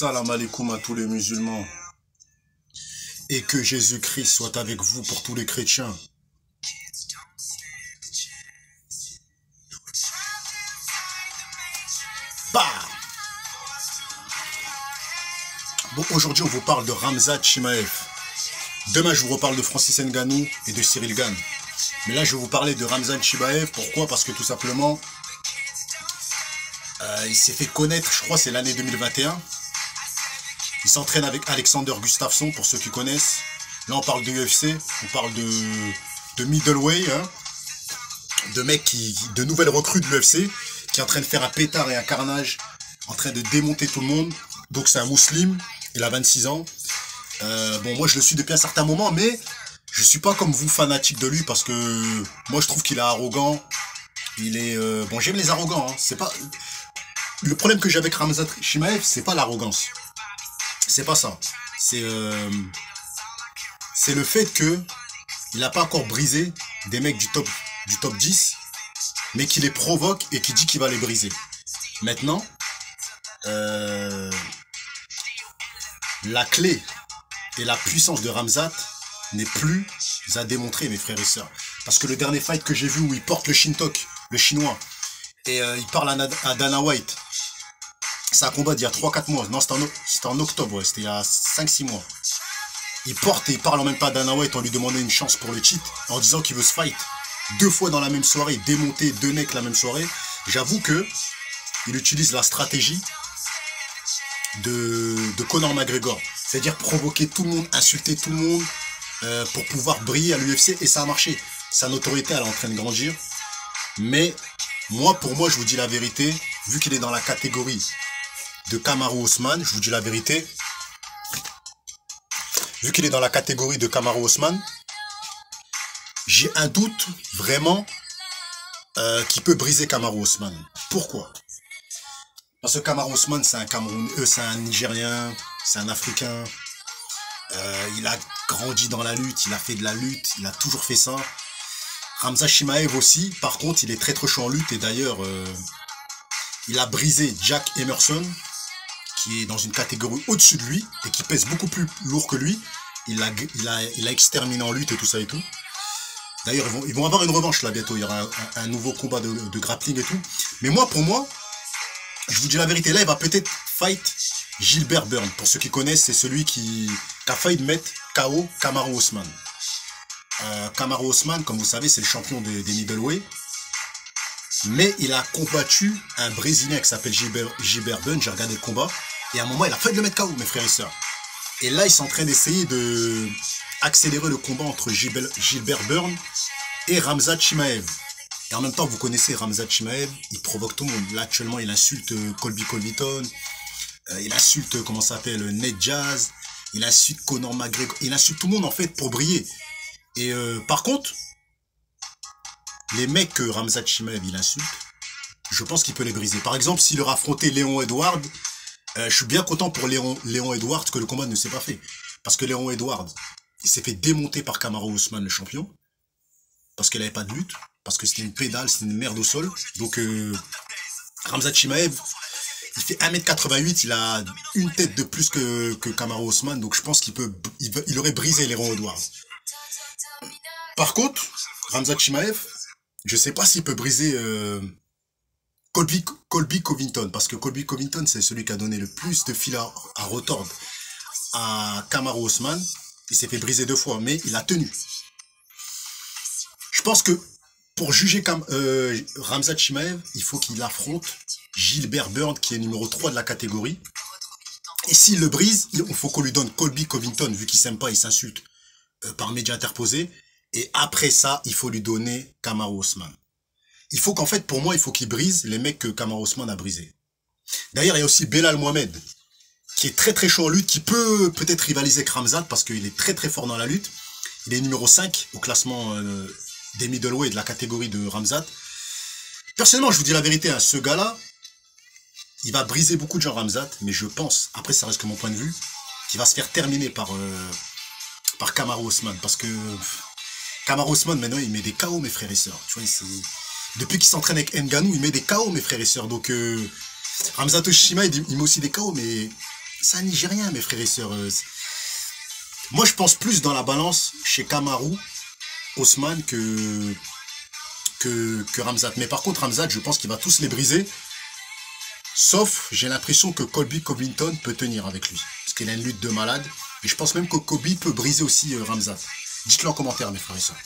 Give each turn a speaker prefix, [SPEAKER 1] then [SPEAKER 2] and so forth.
[SPEAKER 1] Salam alaikum à tous les musulmans et que Jésus-Christ soit avec vous pour tous les chrétiens. Bah bon, aujourd'hui on vous parle de Khamzat Chimaev. Demain je vous reparle de Francis Ngannou et de Cyril Gane. Mais là je vais vous parler de Khamzat Chimaev. Pourquoi? Parce que tout simplement il s'est fait connaître, je crois c'est l'année 2021. Il s'entraîne avec Alexander Gustafsson, pour ceux qui connaissent. Là, on parle de UFC, on parle de middleweight, hein, de mecs de nouvelles recrues de l'UFC, qui est en train de faire un pétard et un carnage, en train de démonter tout le monde. Donc, c'est un musulman, il a 26 ans. Bon, moi, je le suis depuis un certain moment, mais je suis pas comme vous fanatique de lui, parce que moi, je trouve qu'il est arrogant. Il est... bon, j'aime les arrogants, hein. C'est pas... Le problème que j'ai avec Khamzat Chimaev, c'est pas l'arrogance. C'est pas ça. C'est le fait que il n'a pas encore brisé des mecs du top 10, mais qu'il les provoque et qui dit qu'il va les briser. Maintenant, la clé et la puissance de Khamzat n'est plus à démontrer, mes frères et sœurs. Parce que le dernier fight que j'ai vu où il porte le Shintok, le chinois, et il parle à Dana White. C'est un combat d'il y a 3-4 mois. Non, c'était en octobre, ouais. C'était il y a 5-6 mois. Il porte et il parle en même temps à Dana White en lui demandant une chance pour le titre, en disant qu'il veut se fight 2 fois dans la même soirée, démonter 2 mecs la même soirée. J'avoue que il utilise la stratégie de Conor McGregor. C'est-à-dire provoquer tout le monde, insulter tout le monde pour pouvoir briller à l'UFC. Et ça a marché. Sa notoriété, elle est en train de grandir. Mais pour moi, je vous dis la vérité, vu qu'il est dans la catégorie de Kamaru Usman, je vous dis la vérité. Vu qu'il est dans la catégorie de Kamaru Usman, j'ai un doute vraiment qu'il peut briser Kamaru Usman. Pourquoi? Parce que Kamaru Usman, c'est un Camerounais, c'est un Nigérien, c'est un Africain. Il a grandi dans la lutte, il a fait de la lutte, il a toujours fait ça. Khamzat Chimaev aussi, par contre, il est très chaud en lutte et d'ailleurs, il a brisé Jack Emerson, qui est dans une catégorie au-dessus de lui et qui pèse beaucoup plus lourd que lui. Il a exterminé en lutte et tout ça et tout. D'ailleurs, ils vont avoir une revanche là bientôt. Il y aura un nouveau combat de grappling et tout. Mais pour moi, je vous dis la vérité, là, il va peut-être fight Gilbert Burns. Pour ceux qui connaissent, c'est celui qui a failli mettre KO Kamaru Usman. Kamaru Usman, comme vous savez, c'est le champion des middleweight. Mais il a combattu un Brésilien qui s'appelle Gilbert Burns. J'ai regardé le combat. Et à un moment, il a failli le mettre KO, mes frères et sœurs. Et là, ils sont en train d'essayer de accélérer le combat entre Gilbert Burns et Khamzat Chimaev. Et en même temps, vous connaissez Khamzat Chimaev, il provoque tout le monde. Là, actuellement, il insulte Colby Covington. Il insulte, comment ça s'appelle, Nate Diaz. Il insulte Conor McGregor. Il insulte tout le monde, en fait, pour briller. Et par contre, les mecs que Khamzat Chimaev il insulte, je pense qu'il peut les briser. Par exemple, s'il leur affrontait Léon Edwards, je suis bien content pour Léon Edwards que le combat ne s'est pas fait. Parce que Léon Edwards, il s'est fait démonter par Kamaru Usman, le champion. Parce qu'il n'avait pas de lutte. Parce que c'était une pédale, c'était une merde au sol. Donc, Khamzat Chimaev, il fait 1m88, il a une tête de plus que Kamaru Usman. Donc, je pense il aurait brisé Léon Edwards. Par contre, Khamzat Chimaev, je sais pas s'il peut briser Colby Covington, parce que Colby Covington, c'est celui qui a donné le plus de fil à retordre à Kamaru Usman. Il s'est fait briser 2 fois, mais il a tenu. Je pense que pour juger Khamzat Chimaev, il faut qu'il affronte Gilbert Burns, qui est numéro 3 de la catégorie. Et s'il le brise, il faut qu'on lui donne Colby Covington, vu qu'il s'aime pas, il s'insulte par médias interposés. Et après ça, il faut lui donner Kamaru Usman. Il faut qu'en fait, pour moi, il faut qu'il brise les mecs que Kamaru Usman a brisés. D'ailleurs, il y a aussi Belal Mohamed, qui est très chaud en lutte, qui peut peut-être rivaliser Khamzat, parce qu'il est très fort dans la lutte. Il est numéro 5 au classement des middleweight de la catégorie de Khamzat. Personnellement, je vous dis la vérité, hein, ce gars-là, il va briser beaucoup de gens Khamzat, mais je pense, après ça reste que mon point de vue, qu'il va se faire terminer par Kamaru Usman, parce que Kamaru Usman, maintenant, il met des KO, mes frères et sœurs. Tu vois, depuis qu'il s'entraîne avec Ngannou, il met des KO, mes frères et sœurs. Donc, Khamzat Chimaev, il met aussi des KO, mais c'est un Nigérien, mes frères et sœurs. Moi, je pense plus dans la balance chez Kamaru, Osman que Ramzat. Mais par contre, Ramzat, je pense qu'il va tous les briser. Sauf, j'ai l'impression que Colby Covington peut tenir avec lui. Parce qu'il a une lutte de malade. Et je pense même que Colby peut briser aussi Ramzat. Dites-le en commentaire, mes frères et sœurs.